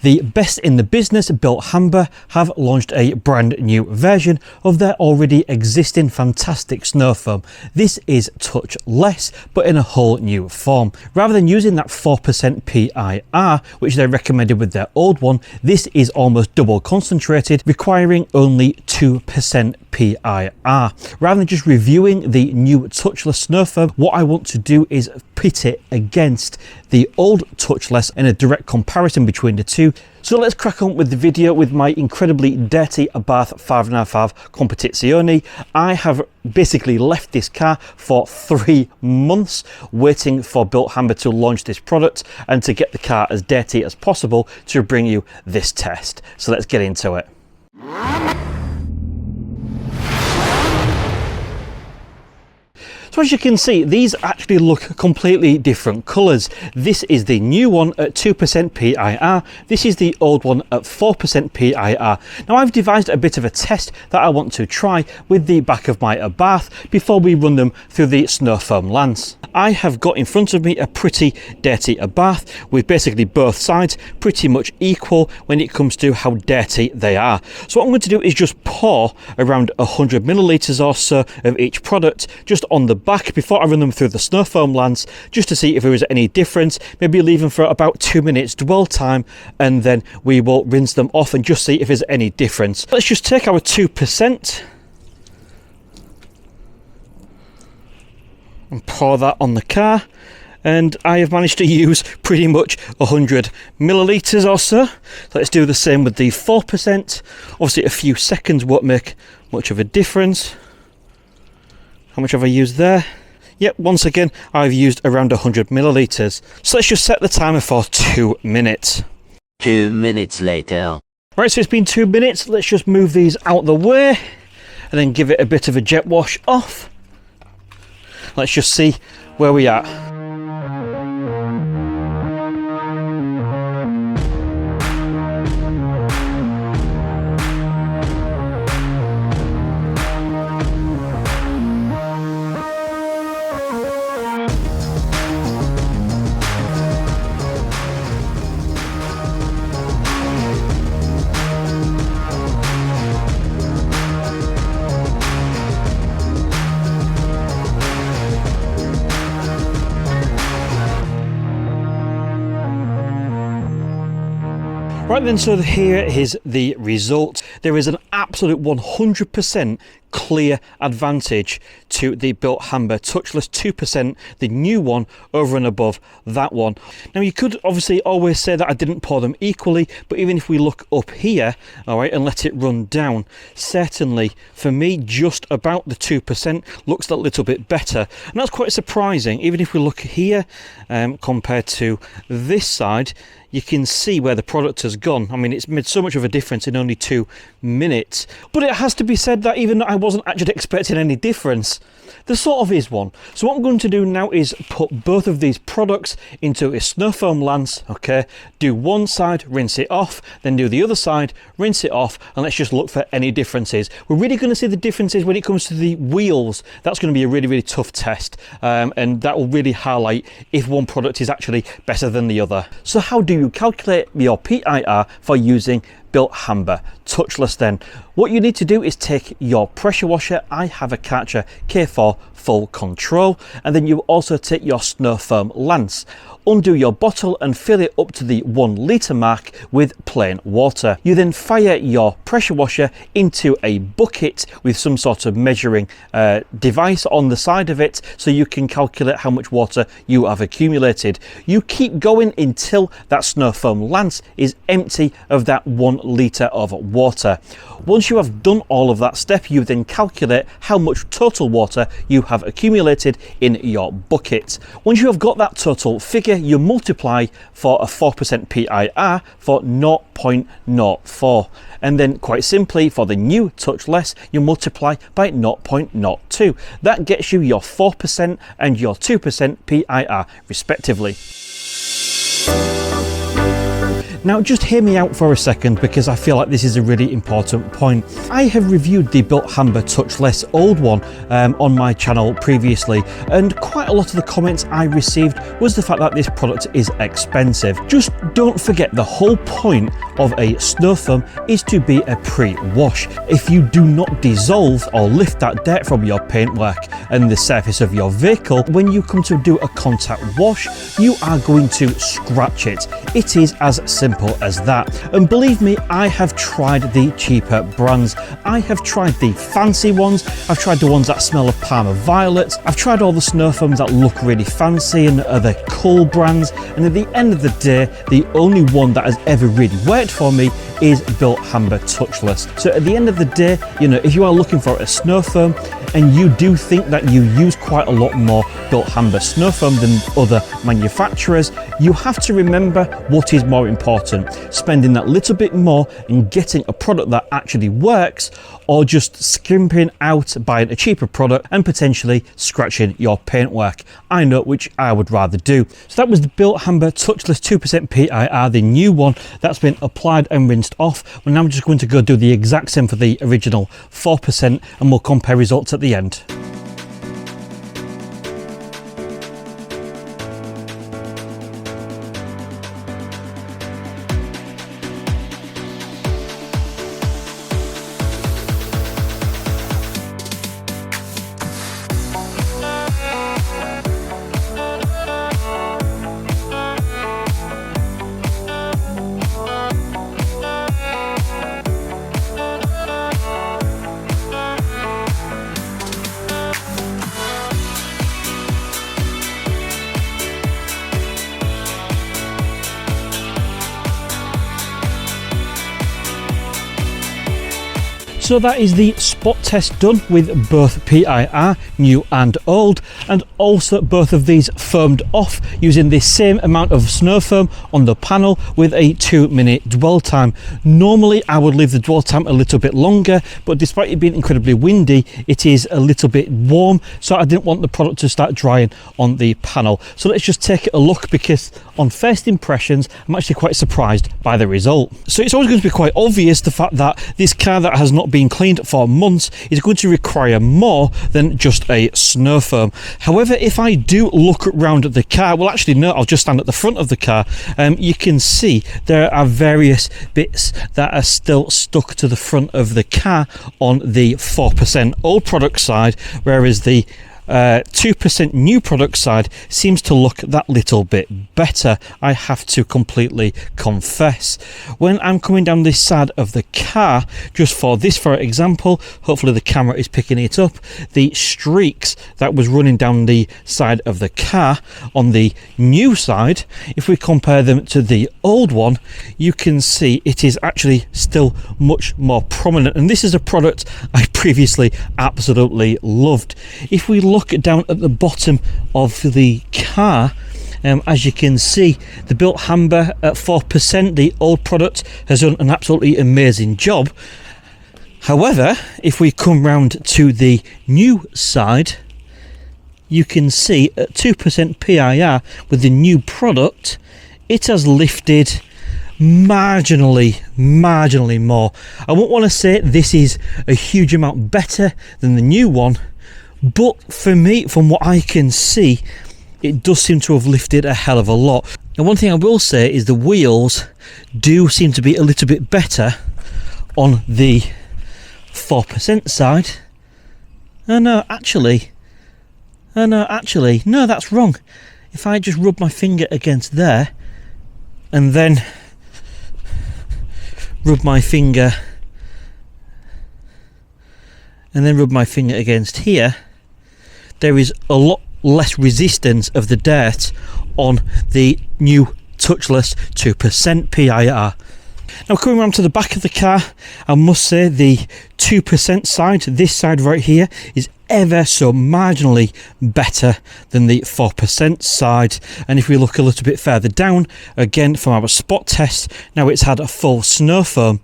The best in the business, Bilt Hamber, have launched a brand new version of their already existing fantastic snow foam. This is touchless, but in a whole new form. Rather than using that 4% PIR, which they recommended with their old one, this is almost double concentrated, requiring only 2% PIR. Rather than just reviewing the new touchless snow foam, what I want to do is pit it against the old touchless in a direct comparison between the two. So let's crack on with the video with my incredibly dirty Abarth 595 Competizione. I have basically left this car for 3 months waiting for Bilt Hamber to launch this product and to get the car as dirty as possible to bring you this test. So let's get into it. So as you can see, these actually look completely different colours. This is the new one at 2% PIR. This is the old one at 4% PIR. Now I've devised a bit of a test that I want to try with the back of my Abarth before we run them through the snow foam lance. I have got in front of me a pretty dirty Abarth with basically both sides pretty much equal when it comes to how dirty they are. So what I'm going to do is just pour around 100 millilitres or so of each product just on the back before I run them through the snow foam lance, just to see if there is any difference. Maybe leave them for about 2 minutes dwell time, and then we will rinse them off and just see if there's any difference. Let's just take our 2% and pour that on the car, and I have managed to use pretty much 100 millilitres or so. Let's do the same with the 4%. Obviously a few seconds won't make much of a difference. How much have I used there? Yep, once again, I've used around 100 millilitres. So let's just set the timer for 2 minutes. 2 minutes later. Right, so it's been 2 minutes. Let's just move these out the way and then give it a bit of a jet wash off. Let's just see where we are. Right then, so here is the result. There is an absolute 100% clear advantage to the Bilt Hamber Touchless 2%, the new one, over and above that one. Now you could obviously always say that I didn't pour them equally, but even if we look up here, all right, and let it run down, certainly for me just about the 2% looks a little bit better, and that's quite surprising. Even if we look here compared to this side, you can see where the product has gone. I mean, it's made so much of a difference in only 2 minutes. But it has to be said that even though I wasn't actually expecting any difference, there sort of is one. So what I'm going to do now is put both of these products into a snow foam lance, okay? Do one side, rinse it off, then do the other side, rinse it off, and let's just look for any differences. We're really going to see the differences when it comes to the wheels. That's going to be a really, really tough test, and that will really highlight if one product is actually better than the other. So how do you calculate your PIR for using Bilt Hamber Touchless then? What you need to do is take your pressure washer. I have a Karcher K4 full control, and then you also take your snow foam lance. Undo your bottle and fill it up to the 1 litre mark with plain water. You then fire your pressure washer into a bucket with some sort of measuring device on the side of it, so you can calculate how much water you have accumulated. You keep going until that snow foam lance is empty of that 1 litre of water. Once you have done all of that step, you then calculate how much total water you have accumulated in your bucket. Once you have got that total figure, you multiply for a 4% PIR for 0.04, and then quite simply for the new Touchless you multiply by 0.02. That gets you your 4% and your 2% PIR respectively. Now just hear me out for a second, because I feel like this is a really important point. I have reviewed the Bilt Hamber Touchless old one on my channel previously, and quite a lot of the comments I received was the fact that this product is expensive. Just don't forget, the whole point of a snow foam is to be a pre-wash. If you do not dissolve or lift that dirt from your paintwork and the surface of your vehicle, when you come to do a contact wash, you are going to scratch it. It is as simple as that. And believe me, I have tried the cheaper brands. I have tried the fancy ones. I've tried the ones that smell of Parma Violets. I've tried all the snow foams that look really fancy and other cool brands. And at the end of the day, the only one that has ever really worked for me is Bilt Hamber Touchless. So at the end of the day, you know, if you are looking for a snow foam and you do think that you use quite a lot more Bilt Hamber snow foam than other manufacturers, you have to remember what is more important: spending that little bit more and getting a product that actually works, or just skimping out buying a cheaper product and potentially scratching your paintwork. I know which I would rather do. So that was the Bilt Hamber Touchless 2% PIR, the new one that's been applied and rinsed off. Well, now I'm just going to go do the exact same for the original 4%, and we'll compare results at the end. So that is the spot test done with both PIR, new and old, and also both of these foamed off using the same amount of snow foam on the panel with a 2-minute dwell time. Normally I would leave the dwell time a little bit longer, but despite it being incredibly windy, it is a little bit warm, so I didn't want the product to start drying on the panel. So let's just take a look, because on first impressions I'm actually quite surprised by the result. So it's always going to be quite obvious the fact that this car that has not been cleaned for months is going to require more than just a snow foam. However, if I do look around the car, well actually no, I'll just stand at the front of the car, you can see there are various bits that are still stuck to the front of the car on the 4% old product side, whereas the 2% new product side seems to look that little bit better, I have to completely confess. When I'm coming down this side of the car, just for this for example, hopefully the camera is picking it up, the streaks that was running down the side of the car on the new side, if we compare them to the old one, you can see it is actually still much more prominent, and this is a product I previously absolutely loved. If we look down at the bottom of the car, as you can see, the Bilt Hamber at 4%, the old product, has done an absolutely amazing job. However, if we come round to the new side, you can see at 2% PIR with the new product, it has lifted marginally more. I won't want to say this is a huge amount better than the new one, but for me, from what I can see, it does seem to have lifted a hell of a lot. And one thing I will say is the wheels do seem to be a little bit better on the 4% side. No, that's wrong. If I just rub my finger against there and then rub my finger against here, there is a lot less resistance of the dirt on the new touchless 2% PIR. Now coming around to the back of the car, I must say the 2% side, this side right here, is ever so marginally better than the 4% side. And if we look a little bit further down, again from our spot test, now it's had a full snow foam,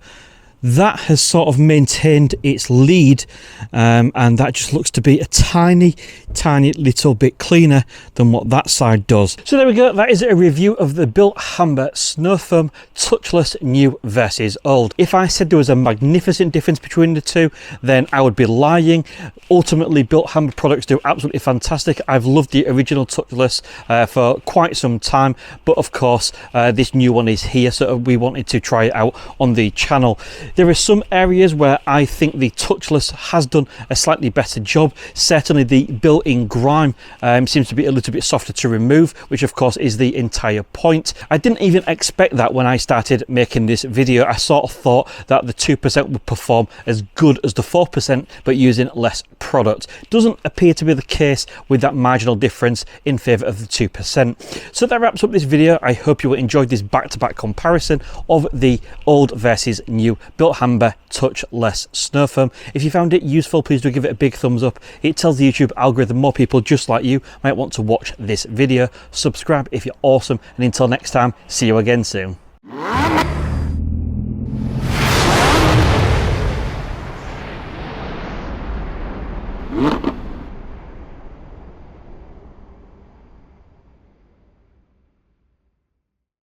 that has sort of maintained its lead, and that just looks to be a tiny little bit cleaner than what that side does. So there we go, that is a review of the Bilt Hamber Snow Foam Touchless new versus old. If I said there was a magnificent difference between the two, then I would be lying. Ultimately, Bilt Hamber products do absolutely fantastic. I've loved the original Touchless for quite some time, but of course this new one is here, so we wanted to try it out on the channel. There are some areas where I think the Touchless has done a slightly better job. Certainly the built-in grime seems to be a little bit softer to remove, which of course is the entire point. I didn't even expect that when I started making this video. I sort of thought that the 2% would perform as good as the 4%, but using less product. Doesn't appear to be the case with that marginal difference in favour of the 2%. So that wraps up this video. I hope you enjoyed this back-to-back comparison of the old versus new Bilt Hamber Touchless Snow Foam. If you found it useful, please do give it a big thumbs up. It tells the YouTube algorithm more people just like you might want to watch this video. Subscribe if you're awesome, and until next time, see you again soon.